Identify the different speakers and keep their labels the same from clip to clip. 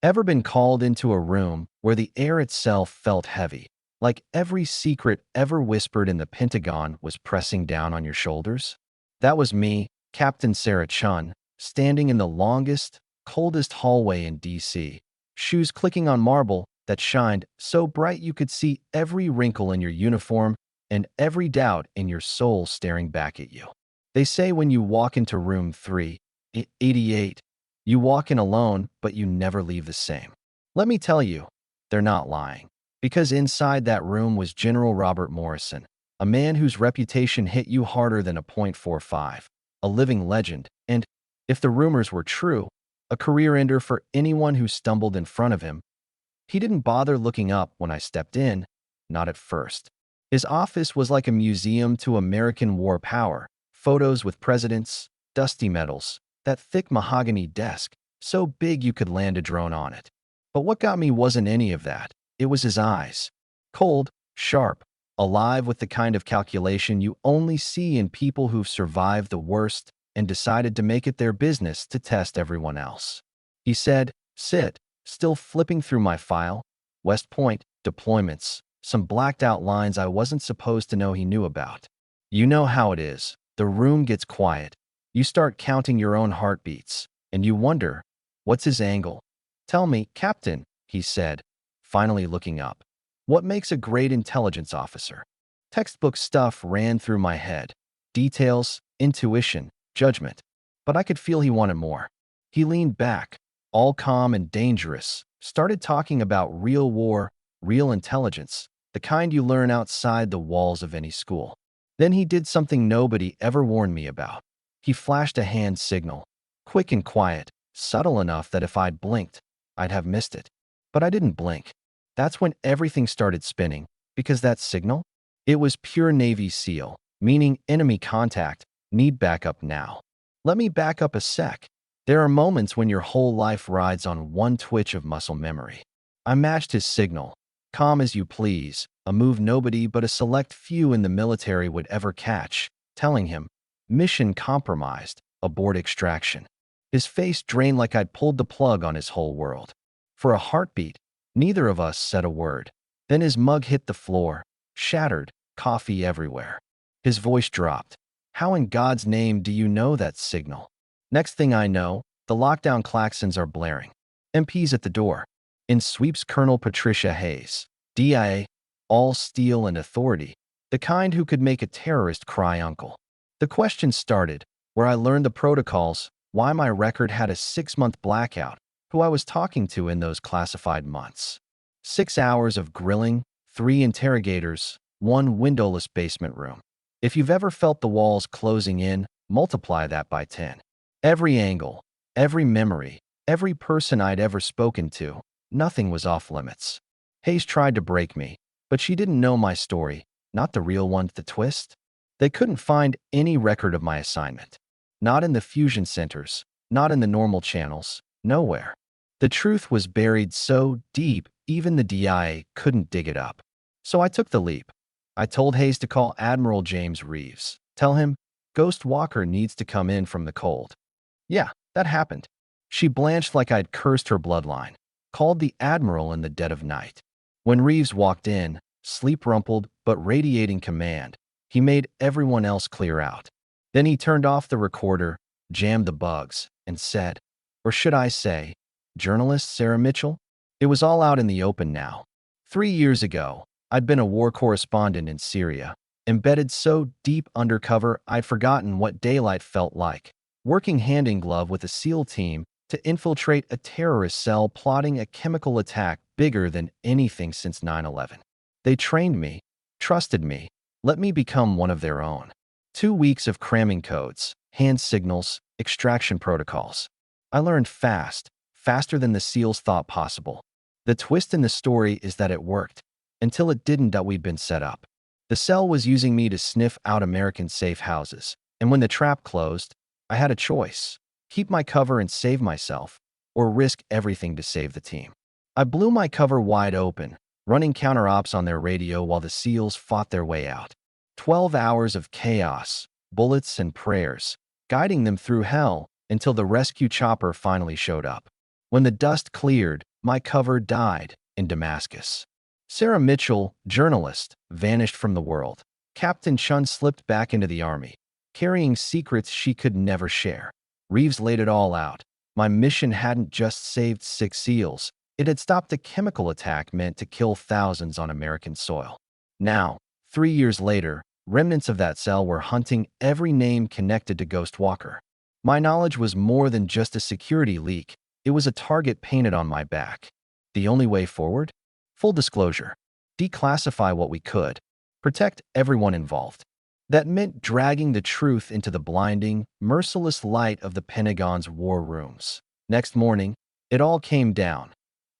Speaker 1: Ever been called into a room where the air itself felt heavy, like every secret ever whispered in the Pentagon was pressing down on your shoulders? That was me, Captain Sarah Chun, standing in the longest, coldest hallway in DC, shoes clicking on marble that shined so bright you could see every wrinkle in your uniform and every doubt in your soul staring back at you. They say when you walk into room 388, you walk in alone, but you never leave the same. Let me tell you, they're not lying. Because inside that room was General Robert Morrison, a man whose reputation hit you harder than a .45, a living legend, and, if the rumors were true, a career ender for anyone who stumbled in front of him. He didn't bother looking up when I stepped in, not at first. His office was like a museum to American war power, photos with presidents, dusty medals, that thick mahogany desk, so big you could land a drone on it. But what got me wasn't any of that. It was his eyes. Cold, sharp, alive with the kind of calculation you only see in people who've survived the worst and decided to make it their business to test everyone else. He said, "Sit," still flipping through my file. West Point, deployments, some blacked out lines I wasn't supposed to know he knew about. You know how it is. The room gets quiet. You start counting your own heartbeats, and you wonder, what's his angle? "Tell me, Captain," he said, finally looking up. "What makes a great intelligence officer?" Textbook stuff ran through my head. Details, intuition, judgment. But I could feel he wanted more. He leaned back, all calm and dangerous, started talking about real war, real intelligence, the kind you learn outside the walls of any school. Then he did something nobody ever warned me about. He flashed a hand signal, quick and quiet, subtle enough that if I'd blinked, I'd have missed it. But I didn't blink. That's when everything started spinning, because that signal? It was pure Navy SEAL, meaning enemy contact, need backup now. Let me back up a sec. There are moments when your whole life rides on one twitch of muscle memory. I matched his signal, calm as you please, a move nobody but a select few in the military would ever catch, telling him, "Mission compromised, abort extraction." His face drained like I'd pulled the plug on his whole world. For a heartbeat, neither of us said a word. Then his mug hit the floor, shattered, coffee everywhere. His voice dropped. "How in God's name do you know that signal?" Next thing I know, the lockdown klaxons are blaring. MP's at the door. In sweeps Colonel Patricia Hayes, DIA, all steel and authority, the kind who could make a terrorist cry uncle. The question started, where I learned the protocols, why my record had a 6-month blackout, who I was talking to in those classified months. 6 hours of grilling, 3 interrogators, 1 windowless basement room. If you've ever felt the walls closing in, multiply that by 10. Every angle, every memory, every person I'd ever spoken to, nothing was off limits. Hayes tried to break me, but she didn't know my story, not the real one, the twist. They couldn't find any record of my assignment. Not in the fusion centers, not in the normal channels, nowhere. The truth was buried so deep, even the DIA couldn't dig it up. So I took the leap. I told Hayes to call Admiral James Reeves. Tell him, Ghost Walker needs to come in from the cold. Yeah, that happened. She blanched like I'd cursed her bloodline. Called the Admiral in the dead of night. When Reeves walked in, sleep-rumpled but radiating command, he made everyone else clear out. Then he turned off the recorder, jammed the bugs, and said, or should I say, journalist Sarah Mitchell? It was all out in the open now. 3 years ago, I'd been a war correspondent in Syria, embedded so deep undercover I'd forgotten what daylight felt like, working hand-in-glove with a SEAL team to infiltrate a terrorist cell plotting a chemical attack bigger than anything since 9/11. They trained me, trusted me, let me become one of their own. 2 weeks of cramming codes, hand signals, extraction protocols. I learned fast, faster than the SEALs thought possible. The twist in the story is that it worked, until it didn't that we'd been set up. The cell was using me to sniff out American safe houses, and when the trap closed, I had a choice. Keep my cover and save myself, or risk everything to save the team. I blew my cover wide open, running counter-ops on their radio while the SEALs fought their way out. 12 hours of chaos, bullets and prayers, guiding them through hell until the rescue chopper finally showed up. When the dust cleared, my cover died in Damascus. Sarah Mitchell, journalist, vanished from the world. Captain Chun slipped back into the army, carrying secrets she could never share. Reeves laid it all out. My mission hadn't just saved 6 SEALs. It had stopped a chemical attack meant to kill thousands on American soil. Now, 3 years later, remnants of that cell were hunting every name connected to Ghost Walker. My knowledge was more than just a security leak. It was a target painted on my back. The only way forward? Full disclosure. Declassify what we could. Protect everyone involved. That meant dragging the truth into the blinding, merciless light of the Pentagon's war rooms. Next morning, it all came down.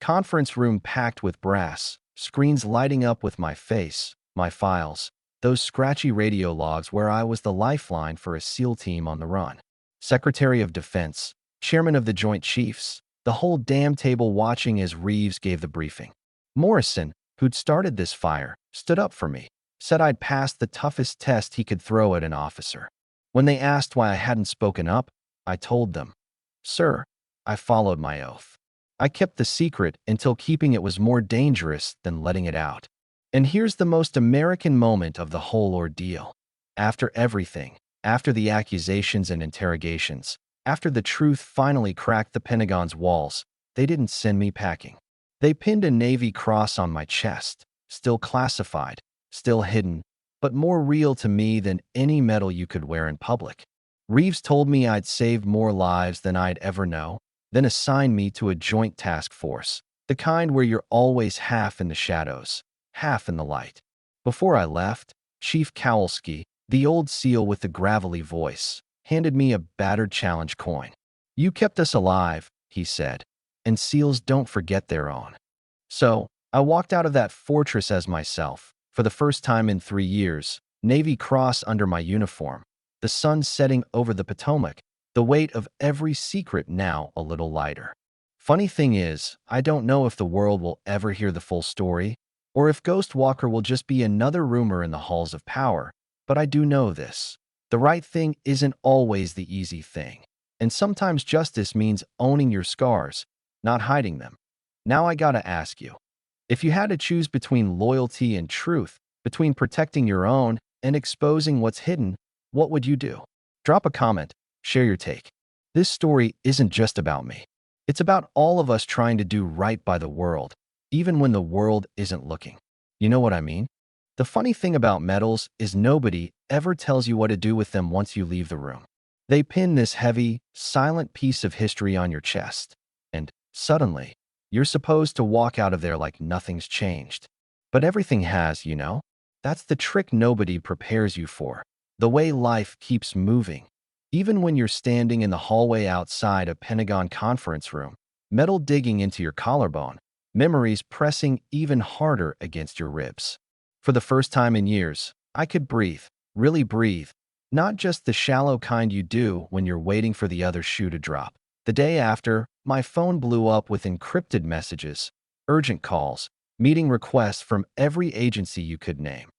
Speaker 1: Conference room packed with brass, screens lighting up with my face, my files, those scratchy radio logs where I was the lifeline for a SEAL team on the run. Secretary of Defense, Chairman of the Joint Chiefs, the whole damn table watching as Reeves gave the briefing. Morrison, who'd started this fire, stood up for me, said I'd passed the toughest test he could throw at an officer. When they asked why I hadn't spoken up, I told them, "Sir, I followed my oath. I kept the secret until keeping it was more dangerous than letting it out." And here's the most American moment of the whole ordeal. After everything, after the accusations and interrogations, after the truth finally cracked the Pentagon's walls, they didn't send me packing. They pinned a Navy cross on my chest, still classified, still hidden, but more real to me than any medal you could wear in public. Reeves told me I'd saved more lives than I'd ever know, then assigned me to a joint task force, the kind where you're always half in the shadows, half in the light. Before I left, Chief Kowalski, the old SEAL with the gravelly voice, handed me a battered challenge coin. "You kept us alive," he said, "and SEALs don't forget their own." So, I walked out of that fortress as myself, for the first time in 3 years, Navy Cross under my uniform, the sun setting over the Potomac, the weight of every secret now a little lighter. Funny thing is, I don't know if the world will ever hear the full story, or if Ghost Walker will just be another rumor in the halls of power, but I do know this. The right thing isn't always the easy thing, and sometimes justice means owning your scars, not hiding them. Now I gotta ask you, if you had to choose between loyalty and truth, between protecting your own and exposing what's hidden, what would you do? Drop a comment, share your take. This story isn't just about me. It's about all of us trying to do right by the world, even when the world isn't looking. You know what I mean? The funny thing about medals is nobody ever tells you what to do with them once you leave the room. They pin this heavy, silent piece of history on your chest, and suddenly, you're supposed to walk out of there like nothing's changed. But everything has, you know? That's the trick nobody prepares you for. The way life keeps moving. Even when you're standing in the hallway outside a Pentagon conference room, metal digging into your collarbone, memories pressing even harder against your ribs. For the first time in years, I could breathe, really breathe, not just the shallow kind you do when you're waiting for the other shoe to drop. The day after, my phone blew up with encrypted messages, urgent calls, meeting requests from every agency you could name.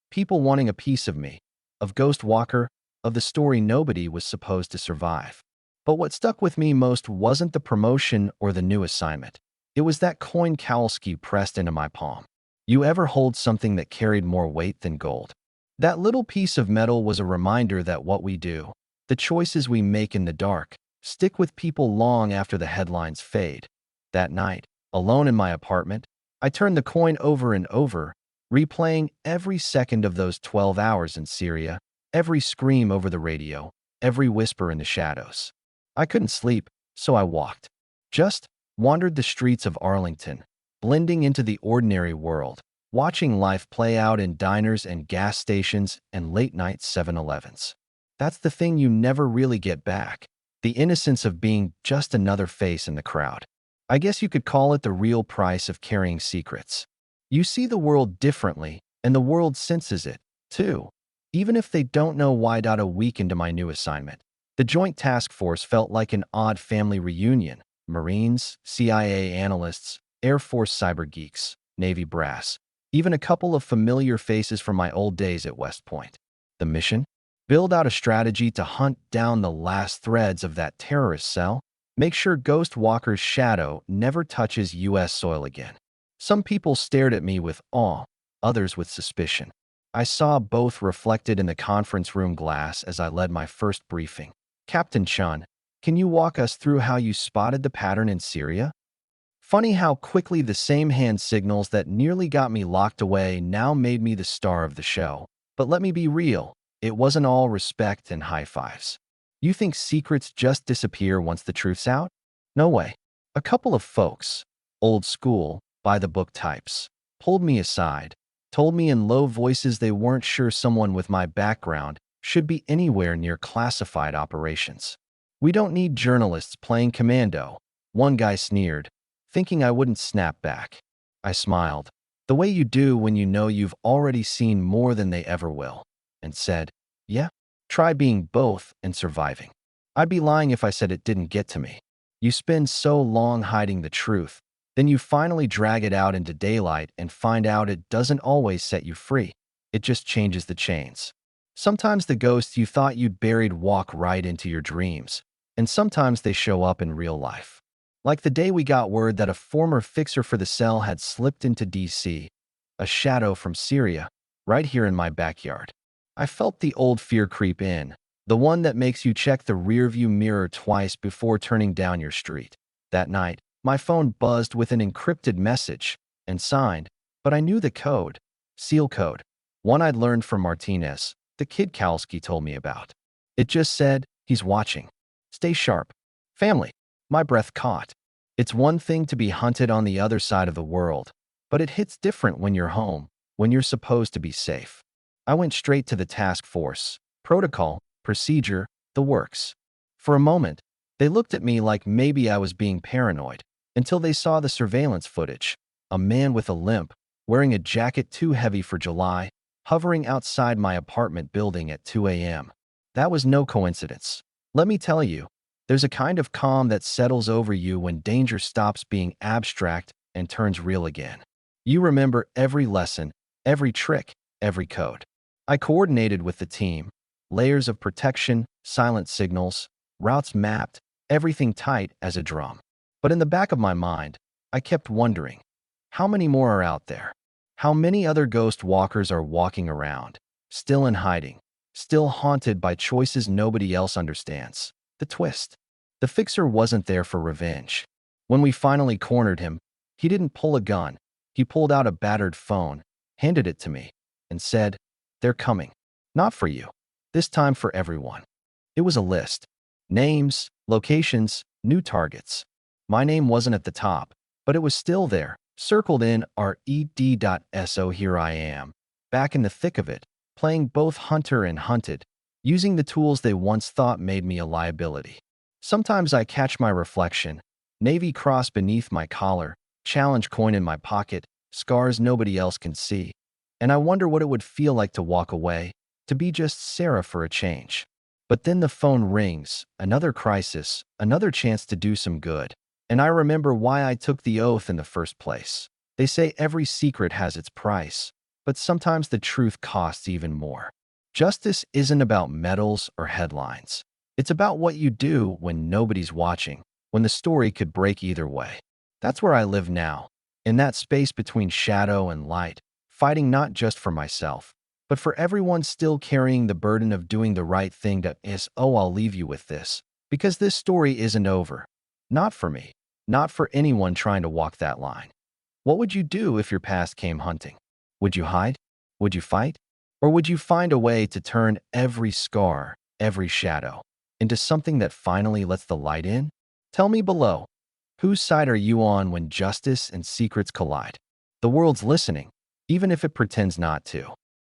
Speaker 1: People wanting a piece of me, of Ghost Walker, of the story nobody was supposed to survive. But what stuck with me most wasn't the promotion or the new assignment. It was that coin Kowalski pressed into my palm. You ever hold something that carried more weight than gold? That little piece of metal was a reminder that what we do, the choices we make in the dark, stick with people long after the headlines fade. That night, alone in my apartment, I turned the coin over and over, replaying every second of those 12 hours in Syria, every scream over the radio, every whisper in the shadows. I couldn't sleep, so I walked. Just wandered the streets of Arlington, blending into the ordinary world, watching life play out in diners and gas stations and late-night 7-Elevens. That's the thing you never really get back, the innocence of being just another face in the crowd. I guess you could call it the real price of carrying secrets. You see the world differently, and the world senses it, too. Even if they don't know why. A week into my new assignment, the Joint Task Force felt like an odd family reunion. Marines, CIA analysts, Air Force cyber geeks, Navy brass, even a couple of familiar faces from my old days at West Point. The mission? Build out a strategy to hunt down the last threads of that terrorist cell. Make sure Ghost Walker's shadow never touches U.S. soil again. Some people stared at me with awe, others with suspicion. I saw both reflected in the conference room glass as I led my first briefing. Captain Chun, can you walk us through how you spotted the pattern in Syria? Funny how quickly the same hand signals that nearly got me locked away now made me the star of the show. But let me be real, it wasn't all respect and high fives. You think secrets just disappear once the truth's out? No way. A couple of folks, old school, by-the-book types, pulled me aside, told me in low voices they weren't sure someone with my background should be anywhere near classified operations. We don't need journalists playing commando, one guy sneered, thinking I wouldn't snap back. I smiled, the way you do when you know you've already seen more than they ever will, and said, yeah, try being both and surviving. I'd be lying if I said it didn't get to me. You spend so long hiding the truth, then you finally drag it out into daylight and find out it doesn't always set you free. It just changes the chains. Sometimes the ghosts you thought you'd buried walk right into your dreams, and sometimes they show up in real life. Like the day we got word that a former fixer for the cell had slipped into DC, a shadow from Syria, right here in my backyard. I felt the old fear creep in, the one that makes you check the rearview mirror twice before turning down your street. That night, my phone buzzed with an encrypted message, and signed, but I knew the code, seal code, one I'd learned from Martinez, the kid Kowalski told me about. It just said, he's watching. Stay sharp. Family. My breath caught. It's one thing to be hunted on the other side of the world, but it hits different when you're home, when you're supposed to be safe. I went straight to the task force, protocol, procedure, the works. For a moment, they looked at me like maybe I was being paranoid, until they saw the surveillance footage. A man with a limp, wearing a jacket too heavy for July, hovering outside my apartment building at 2 a.m. That was no coincidence. Let me tell you, there's a kind of calm that settles over you when danger stops being abstract and turns real again. You remember every lesson, every trick, every code. I coordinated with the team. Layers of protection, silent signals, routes mapped, everything tight as a drum. But in the back of my mind, I kept wondering, how many more are out there? How many other ghost walkers are walking around, still in hiding, still haunted by choices nobody else understands? The twist. The fixer wasn't there for revenge. When we finally cornered him, he didn't pull a gun. He pulled out a battered phone, handed it to me, and said, they're coming. Not for you. This time for everyone. It was a list. Names, locations, new targets. My name wasn't at the top, but it was still there, circled in red.so. Here I am, back in the thick of it, playing both hunter and hunted, using the tools they once thought made me a liability. Sometimes I catch my reflection, Navy cross beneath my collar, challenge coin in my pocket, scars nobody else can see, and I wonder what it would feel like to walk away, to be just Sarah for a change. But then the phone rings, another crisis, another chance to do some good, and I remember why I took the oath in the first place. They say every secret has its price, but sometimes the truth costs even more. Justice isn't about medals or headlines. It's about what you do when nobody's watching, when the story could break either way. That's where I live now, in that space between shadow and light, fighting not just for myself, but for everyone still carrying the burden of doing the right thing. I'll leave you with this, because this story isn't over. Not for me, not for anyone trying to walk that line. What would you do if your past came hunting? Would you hide? Would you fight? Or would you find a way to turn every scar, every shadow, into something that finally lets the light in? Tell me below. Whose side are you on when justice and secrets collide? The world's listening, even if it pretends not to.